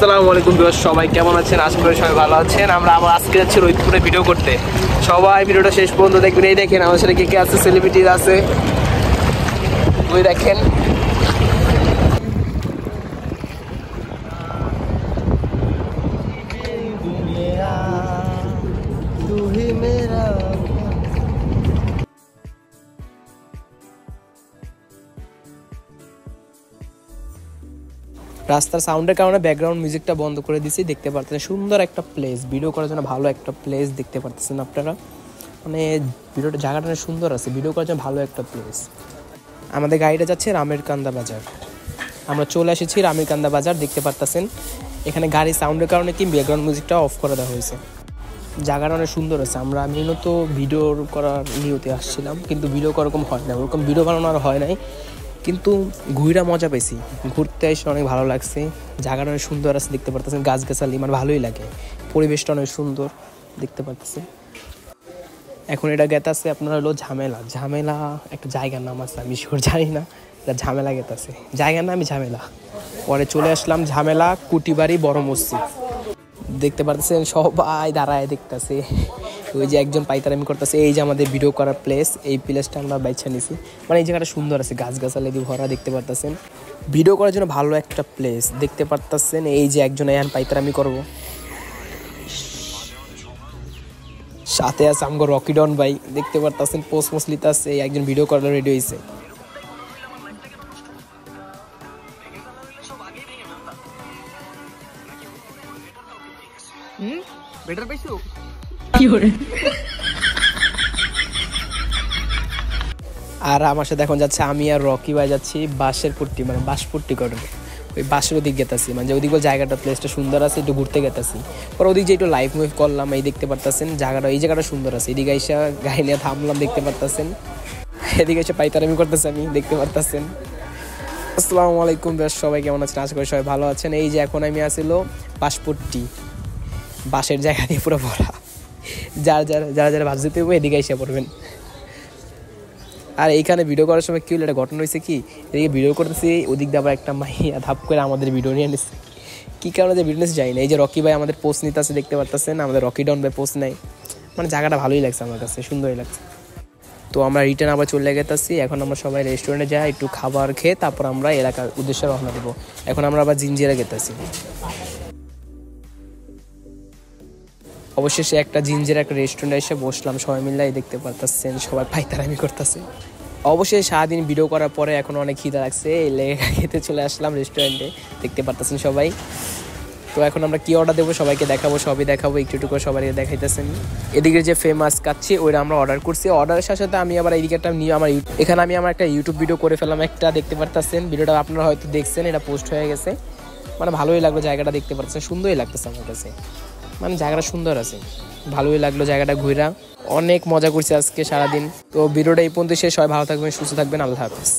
আসসালামু আলাইকুম ভিউয়ার্স, সবাই কেমন আছেন? আশা করি সবাই ভালো আছেন। আমরা আবার আজকে যাচ্ছি রোহিতপুরে ভিডিও করতে। সবাই ভিডিওটা শেষ পর্যন্ত দেখবেন। এই দেখেন আমার সাথে কে কে আছে, সেলিব্রিটি আছে, ওই দেখেন। রাস্তার সাউন্ডের কারণে ব্যাকগ্রাউন্ড মিউজিকটা বন্ধ করে দিয়েছি। দেখতে পারতেছেন সুন্দর একটা প্লেস, ভিডিও করার জন্য ভালো একটা প্লেস দেখতে পারতেছেন আপনারা। মানে ভিডিওটা জায়গাটা সুন্দর আছে, ভিডিও করার জন্য ভালো একটা প্লেস। আমাদের গাড়িটা যাচ্ছে রামেরকান্দা বাজার। আমরা চলে এসেছি রামেরকান্দা বাজার, দেখতে পারতেছেন। এখানে গাড়ি সাউন্ডের কারণে কি ব্যাকগ্রাউন্ড মিউজিকটা অফ করে দেওয়া হয়েছে। জায়গাটা অনেক সুন্দর আছে। আমরা মূলত ভিডিও করার নিয়তে আসছিলাম, কিন্তু ভিডিও ওরকম হয় না, ওরকম ভিডিও বানানো আর হয় নাই, কিন্তু ঘুরা মজা পেয়েছি। ঘুরতে এসে অনেক ভালো লাগছে। জায়গাটা অনেক সুন্দর আছে, দেখতে পারতেছেন। গাছগাছালি মানে ভালোই লাগে, পরিবেশটা অনেক সুন্দর দেখতে পারতেছেন। এখন এটা গেতে আছে আপনার হলো ঝামেলা। ঝামেলা একটা জায়গার নাম আছে, আমি শিওর জানি না। এটা ঝামেলা গেতে আছে, জায়গার নামই ঝামেলা। পরে চলে আসলাম ঝামেলা কুটিবাড়ি বড় মসজিদ। দেখতে পারতেছেন সবাই দাঁড়ায় দেখতেছে। ওই যে একজন পাইতারামি করতেছে। এই যে আমাদের ভিডিও করার প্লেস, এই প্লেসটা আমরা বাইছা নিছি। মানে এই জায়গাটা সুন্দর আছে, গাছগাছালি দিয়ে ভরা, দেখতে পারতেছেন। ভিডিও করার জন্য ভালো একটা প্লেস দেখতে পারতেছেন। এই যে একজন এখন পাইতারামি করবো, সাথে আছে আমগো রকিডন ভাই, দেখতে পারতেছেন। পোস্ট মসলিতে আছে, একজন ভিডিও করার রেডি হয়েছে। বেটার পাইছো কি করে। আর আমার সাথে এখন যাচ্ছে আমি আর রকি ভাই, যাচ্ছি বাঁশের পট্টি, মানে বাঁশপট্টি করে। ওই বাঁশের ওদিক গেতাছি, মানে ওদিক জায়গাটা প্লেসটা সুন্দর আছে, একটু ঘুরতে গেতাছি। পর ওদিক যে একটু লাইভ মুভ করলাম। এই দেখতে পারতেছেন জায়গাটা, এই জায়গাটা সুন্দর আছে। এদিকে এসে গাড়ি নিয়ে থামলাম, দেখতে পারতেছেন। এদিকে এসে পাইতারামি করতেছে আমি, দেখতে পারতেছেন। আসসালামু আলাইকুম বেশ, সবাই কেমন আছেন? আশা করি সবাই ভালো আছেন। এই যে এখন আমি আসিল বাঁশপট্টি, বাঁশের জায়গা দিয়ে পুরো ভরা। যারা যারা বাস যেতে হবে এদিকে এসে পড়বেন। আর এইখানে ভিডিও করার সময় কি হলো, একটা ঘটনা হয়েছে কি, এদিকে ভিডিও করতেছি, ওদিক দিয়ে আবার একটা মাইয়া ধাপ করে আমাদের ভিডিও নিয়ে নিচ্ছে। কী কারণে যে ভিডিও নিচ্ছে যাই না। এই যে রকি ভাই আমাদের পোস্ট নিতে আছে, দেখতে পারতেছেন। আমাদের রকি ডন ভাই পোস্ট নেয়। মানে জায়গাটা ভালোই লাগছে আমার কাছে, সুন্দরই লাগছে। তো আমরা রিটার্ন আবার চলে গেতেছি। এখন আমরা সবাই রেস্টুরেন্টে যাই, একটু খাবার খেয়ে তারপর আমরা এলাকার উদ্দেশ্যে রওনা দেবো। এখন আমরা আবার জিঞ্জিরা গেতেছি। অবশেষে একটা জিঞ্জিরা একটা রেস্টুরেন্টে এসে বসলাম সবাই মিলে, দেখতে পারতেছেন সবাই পাইতারামি করতেছে। অবশ্যই সারাদিন ভিডিও করার পরে এখন অনেক খিদা লাগছে, এই লেগে খেতে চলে আসলাম রেস্টুরেন্টে, দেখতে পারতেছেন সবাই। তো এখন আমরা কি অর্ডার দেবো সবাইকে দেখাবো, সবই দেখাবো, একটু একটু করে সবাই দেখাইতেছেন। এদিকে যে ফেমাস কাচ্ছি ওইটা আমরা অর্ডার করছি। অর্ডারের সাথে সাথে আমি আবার এইদিকে একটা নিয়ে এখানে আমি আমার একটা ইউটিউব ভিডিও করে ফেলাম একটা, দেখতে পারতেছেন। ভিডিওটা আপনারা হয়তো দেখছেন, এটা পোস্ট হয়ে গেছে। মানে ভালোই লাগলো জায়গাটা, দেখতে পাচ্ছেন সুন্দরই লাগতেছে আমার কাছে। মানে জায়গাটা সুন্দর আছে, ভালোই লাগলো জায়গাটা ঘুরা। অনেক মজা করছি আজকে সারাদিন। তো ভিডিওটা এই পর্যন্ত শেষ। সবাই ভালো থাকবেন, সুস্থ থাকবেন, আল্লাহ হাফেজ।